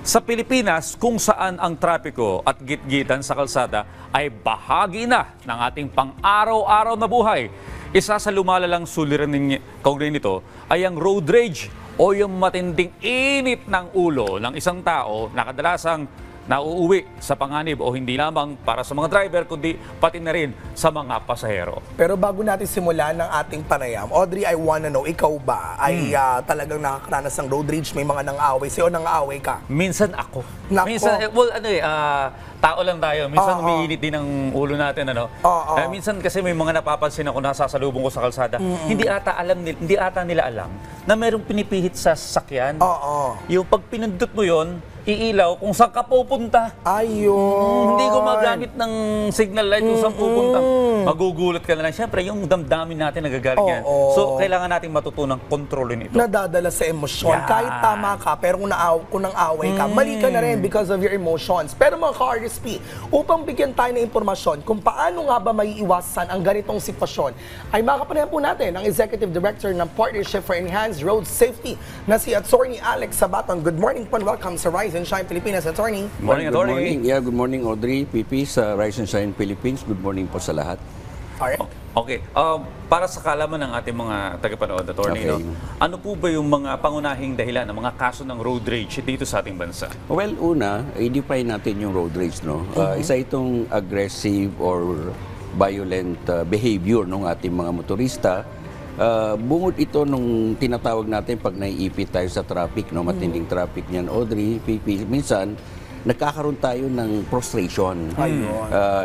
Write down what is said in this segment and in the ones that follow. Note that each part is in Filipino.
Sa Pilipinas, kung saan ang trapiko at gitgitan sa kalsada ay bahagi na ng ating pang-araw-araw na buhay. Isa sa lumalalang suliranin kaugnay nito ay ang road rage o yung matinding init ng ulo ng isang tao na kadalasang nauuwi sa panganib o hindi lamang para sa mga driver kundi pati na rin sa mga pasahero. Pero bago natin simulan ng ating panayam, Audrey, I wanna know, ikaw ba ay talagang nakakaranas ng road rage? May mga nang-away sa'yo, nang-away ka? Minsan ako. Nako. Minsan, tao lang tayo. Minsan umiinit din ang ulo natin, ano? Minsan kasi may mga napapansin ako nasasalubong ko sa kalsada. Hindi ata nila alam na mayroong pinipihit sa sasakyan. Yung pag pinindot mo yon, iilaw kung saan ka pupunta. Ayun. Hindi gumagamit ng signal light kung saan pupunta. Magugulat ka na lang. Siyempre, yung damdamin natin nagagaling yan. So, kailangan natin matutunang kontrolin ito. Nadadala sa emosyon. Yan. Kahit tama ka, pero kung nang-away ka, mali ka na rin because of your emotions. Pero mga ka-RSP, upang bigyan tayo ng impormasyon kung paano nga ba maiiwasan ang ganitong sitwasyon, ay makapanayan po natin ang Executive Director ng Partnership for Enhanced Road Safety na si Attorney Alex Sabaton. Good morning po and welcome sa Rise and Shine Pilipinas, Attorney. Morning, Good morning. Yeah, good morning, Audrey, Pipi, sa Rise and Shine Philippines. Good morning po sa lahat. Alright. Okay. Para sa kalaman ng ating mga tagapanood, Attorney, Okay. ano po ba yung mga pangunahing dahilan ng mga kaso ng road rage dito sa ating bansa? Well, una, i-define natin yung road rage, no? Isa itong aggressive or violent behavior ng ating mga motorista. Bungod ito nung tinatawag natin pag naiipit tayo sa traffic, no? Matinding traffic niyan, Audrey, Pipi, minsan nagkakaroon tayo ng frustration.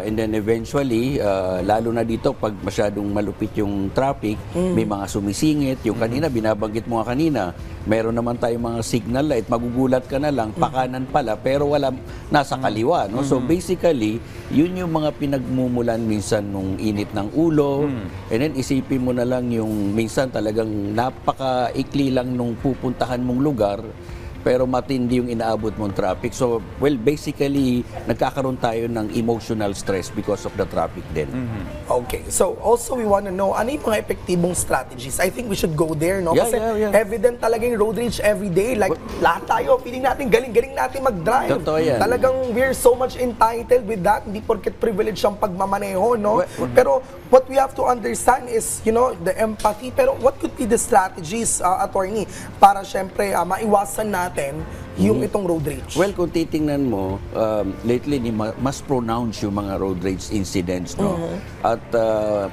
And then eventually, lalo na dito pag masyadong malupit yung traffic, may mga sumisingit. Yung kanina, binabanggit mo nga kanina, meron naman tayong mga signal light, magugulat ka na lang, pakanan pala, pero wala nasa kaliwa. No? So basically, yun yung mga pinagmumulan minsan nung init ng ulo. And then isipin mo na lang yung minsan talagang napaka-ikli lang nung pupuntahan mong lugar, pero matindi yung inaabot mong traffic. So, well, basically, nagkakaroon tayo ng emotional stress because of the traffic din. Okay. So, also we want to know, ano yung mga epektibong strategies? I think we should go there, no? Yeah, Kasi yeah. evident talaga yung road rage every day. Like, lahat tayo, feeling natin, galing-galing natin mag-drive. Totoo yan. Talagang we're so much entitled with that. Hindi porket privilege ang pagmamaneho, no? Pero, what we have to understand is, you know, the empathy. Pero, what could be the strategies, Attorney, para syempre, maiwasan natin yung itong road rage? Well, kung titingnan mo, lately, mas pronounced yung mga road rage incidents, no? At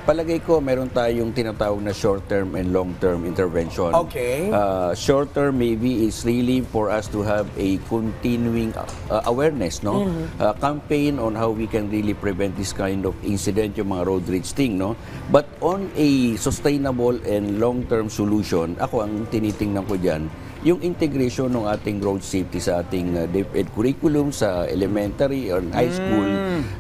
palagay ko, meron tayong tinatawag na short-term and long-term intervention. Okay. Short-term maybe is really for us to have a continuing awareness, no? Campaign on how we can really prevent this kind of incident, yung mga road rage thing, no? But on a sustainable and long-term solution, ako ang tinitingnan ko dyan, yung integration ng ating road safety sa ating DepEd curriculum sa elementary or high school.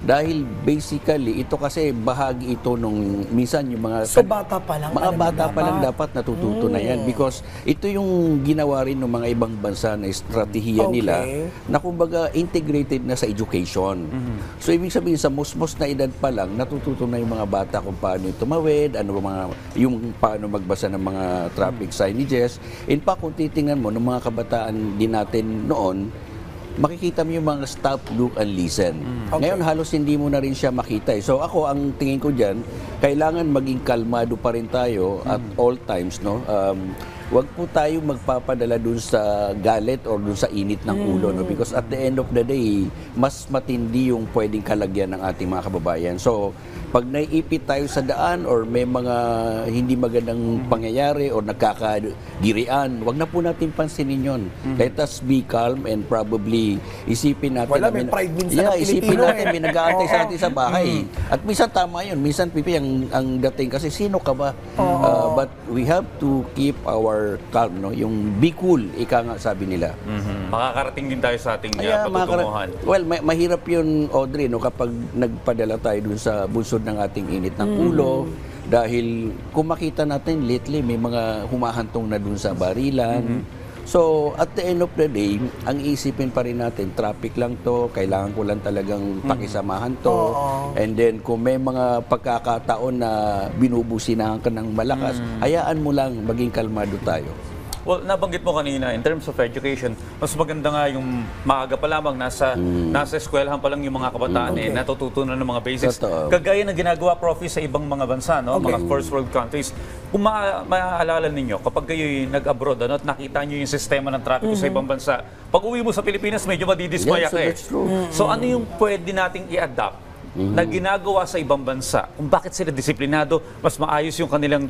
Dahil basically, ito kasi bahagi ito nung minsan yung mga... So, bata pa lang. Mga bata pa lang dapat natututo na yan. Because ito yung ginawa rin ng mga ibang bansa na estratehiya nila na kumbaga integrated na sa education. So, ibig sabihin sa most na edad pa lang, natututo na yung mga bata kung paano tumawid, yung paano magbasa ng mga traffic signages. In fact, kung titingnan mo, ng mga kabataan din natin noon, makikita mo yung mga stop, look, and listen. Ngayon, halos hindi mo na rin siya makita. So ako, ang tingin ko dyan, kailangan maging kalmado pa rin tayo at all times, no? Huwag po tayo magpapadala dun sa galit or dun sa init ng ulo, no? Because at the end of the day, mas matindi yung pwedeng kalagyan ng ating mga kababayan. So, pag naiipit tayo sa daan or may mga hindi magandang pangyayari or nagkakagirian, wag na po natin pansinin yun. Let us be calm and probably isipin natin. Wala, may pride minsan ng isipin Pilipino, natin, may nag-aantay sa atin sa bahay. At minsan tama yun. Minsan, Pipi, ang dating kasi, sino ka ba? But we have to keep our calm, no? Yung be cool, ika nga sabi nila. Makakarating din tayo sa ating patutunguhan. Well, mahirap yun, Audrey, no, kapag nagpadala tayo dun sa bunsod ng ating init ng ulo. Dahil kung makita natin lately, may mga humahantong na dun sa barilan. So, at the end of the day, ang isipin pa rin natin, traffic lang to, kailangan ko lang talagang pakisamahan to. And then, kung may mga pagkakataon na binubusinahan ka ng malakas, hayaan mo lang, maging kalmado tayo. Well, nabanggit mo kanina, in terms of education, mas maganda nga yung maaga pa lamang, nasa eskwelahan pa lang yung mga kabataan natututunan ng mga basics. Totoo. Kagaya na ginagawa, Profi, sa ibang mga bansa, no? Mga first world countries. Kung maaalala ninyo, kapag kayo nag-abroad at nakita nyo yung sistema ng trapiko sa ibang bansa, pag uwi mo sa Pilipinas, medyo madidismaya ka eh. That's true. So ano yung pwede nating i-adapt na ginagawa sa ibang bansa, kung bakit sila disiplinado, mas maayos yung kanilang,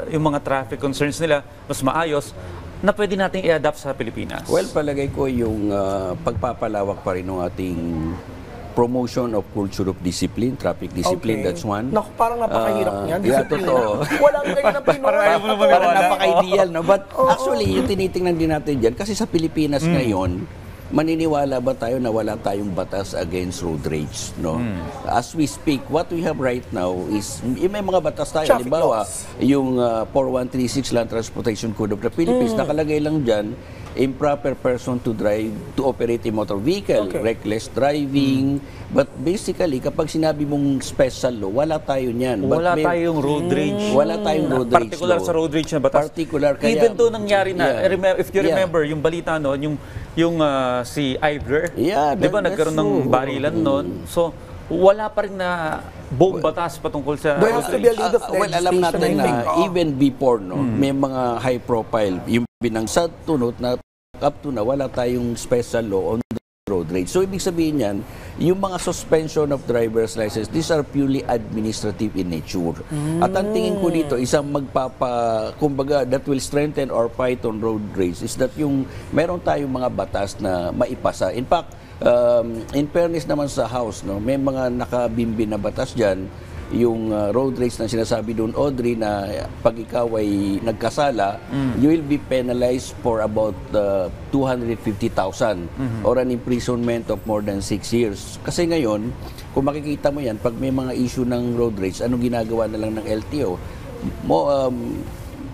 yung mga traffic concerns nila, mas maayos, na pwede nating i-adapt sa Pilipinas? Well, palagay ko yung pagpapalawak pa rin ng ating promotion of culture of discipline, traffic discipline, that's one. Naku, parang napakahirap niyan. Yeah, Disiplina. totoo. Walang ganyan na Pinoy. Parang napaka-ideal, no? But actually, yung tinitingnan din natin dyan, kasi sa Pilipinas ngayon, maniniwala ba tayo na wala tayong batas against road rage, no? As we speak, what we have right now is, may mga batas tayo, Traffic halimbawa, laws. yung 4136 Land Transportation Code of the Philippines, nakalagay lang dyan, improper person to drive, to operate a motor vehicle, reckless driving, but basically, kapag sinabi mong special law, wala tayo niyan. But Wala tayong road rage. Wala tayong road rage Particular law. sa road rage na batas. Particular, kaya- Even though nangyari na, Yeah. if you remember, yung balita noon, yung si Ivler, Yeah, di ba that's nagkaroon ng true. barilan noon? So, wala pa rin na buong batas patungkol sa There road has to be a rage. lead of well, alam natin legislation, I think. na even before, no, may mga high profile, yung binangsad tunot na up to na wala tayong special law on the road rage. So, ibig sabihin yan, yung mga suspension of driver's license, these are purely administrative in nature. At ang tingin ko dito, isang kumbaga, that will strengthen our fight on road rage is that yung meron tayong mga batas na maipasa. In fact, in fairness naman sa House, no, may mga nakabimbi na batas dyan, yung road rage na sinasabi doon, Audrey, na pag ikaw ay nagkasala, you will be penalized for about 250,000 or an imprisonment of more than 6 years. Kasi ngayon, kung makikita mo yan, pag may mga issue ng road rage, anong ginagawa na lang ng LTO?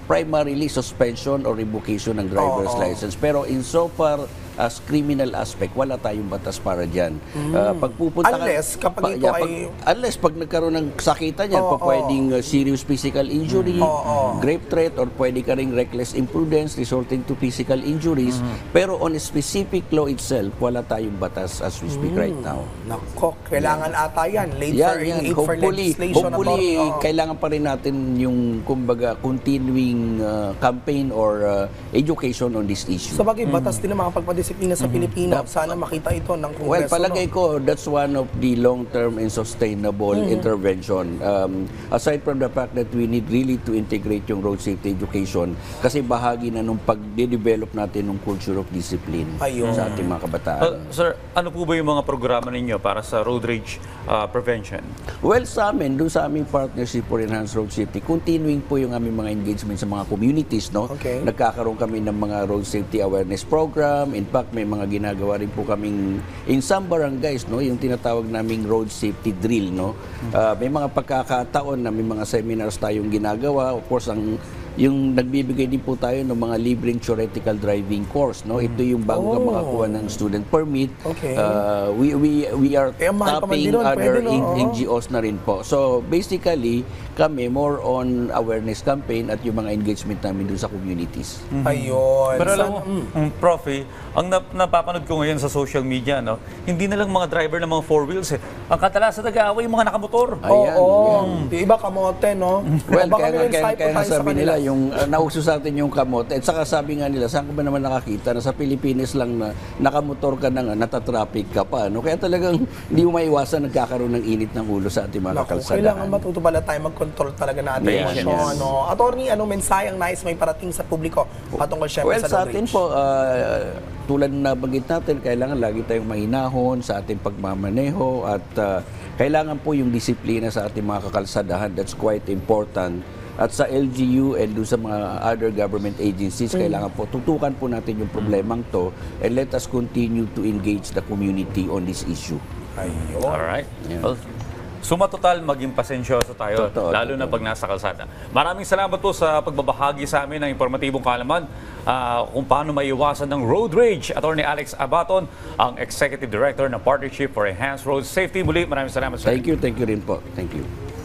Primarily suspension or revocation ng driver's license. Pero insofar as criminal aspect, wala tayong batas para dyan. Pag pupunta Unless, kapag ito ay- unless pag nagkaroon ng kasakitan yan, pwedeng serious physical injury, grave threat, or pwede ka ring reckless imprudence resulting to physical injuries. Pero on a specific law itself, wala tayong batas as we speak right now. Nako, kailangan ata yan. Late Yan. for legislation. Hopefully, attorney. kailangan pa rin natin yung, kumbaga, continuing campaign or education on this issue. Sa bagay, batas din ang mga pagpadisiplina sa Pilipinas. Sana makita ito ng Kongreso. Well, palagay ko, that's one of the long-term and sustainable intervention. Aside from the fact that we need really to integrate yung road safety education kasi bahagi na nung pag-develop natin ng culture of discipline sa ating mga kabataan. Sir, ano po ba yung mga programa ninyo para sa road rage prevention? Well, sa amin, doon sa aming partnership for enhanced road safety, continuing po yung aming mga engagement sa mga communities, no? Okay. Nagkakaroon kami ng mga road safety awareness program. In fact, may mga ginagawa rin po kaming in some barangays, no, yung tinatawag naming road safety drill, no. May mga pagkakataon na may mga seminars tayong ginagawa. Of course, yung nagbibigay din po tayo ng mga libreng theoretical driving course, no. Ito yung bago ka makakuha ng student permit. Okay. We are mahal pa man tapping din nun, other pwede, no? NGOs na rin po. So basically, kami more on awareness campaign at yung mga engagement namin dun sa communities. Ayun. Pero alam mo, Prof, ang napapanood ko ngayon sa social media, no, hindi na lang mga driver ng mga four wheels. Ang kadalasan nag-aaway yung mga nakamotor. Ayan, Oo. Yung iba kamote, no? Well, Baka may kaya insight po tayo sa sabi kanila. nila, yung nauso sa atin yung kamote. At saka sabi nga nila, saan ka ba naman nakakita na sa Pilipinas lang na nakamotor ka na nga, natatraffic ka pa. No? Kaya talagang hindi mo maiwasan nagkakaroon ng init ng ulo sa ating mga Naku, kalsadahan. kailangan matuto pala tayo mag-control talaga na ating Yes, emosyon. yes. No? Attorney, anong mensahe ang nais may parating sa publiko patungkol syempre Well, sa sa road atin rage? po, tulad na nabanggit natin, kailangan lagi tayong mahinahon sa ating pagmamaneho at kailangan po yung disiplina sa ating mga kakalsadahan. That's quite important. At sa LGU and doon sa mga other government agencies, kailangan po tutukan po natin yung problemang to and let us continue to engage the community on this issue. Ayun. Alright. Well, suma total, maging pasensyoso tayo, Totoo, lalo na pag nasa kalsada. Maraming salamat po sa pagbabahagi sa amin ng informatibong kaalaman kung paano maiwasan ng road rage. Attorney Alex Abaton, ang Executive Director ng Partnership for Enhanced Road Safety. Muli, maraming salamat, sir. Thank you rin po. Thank you.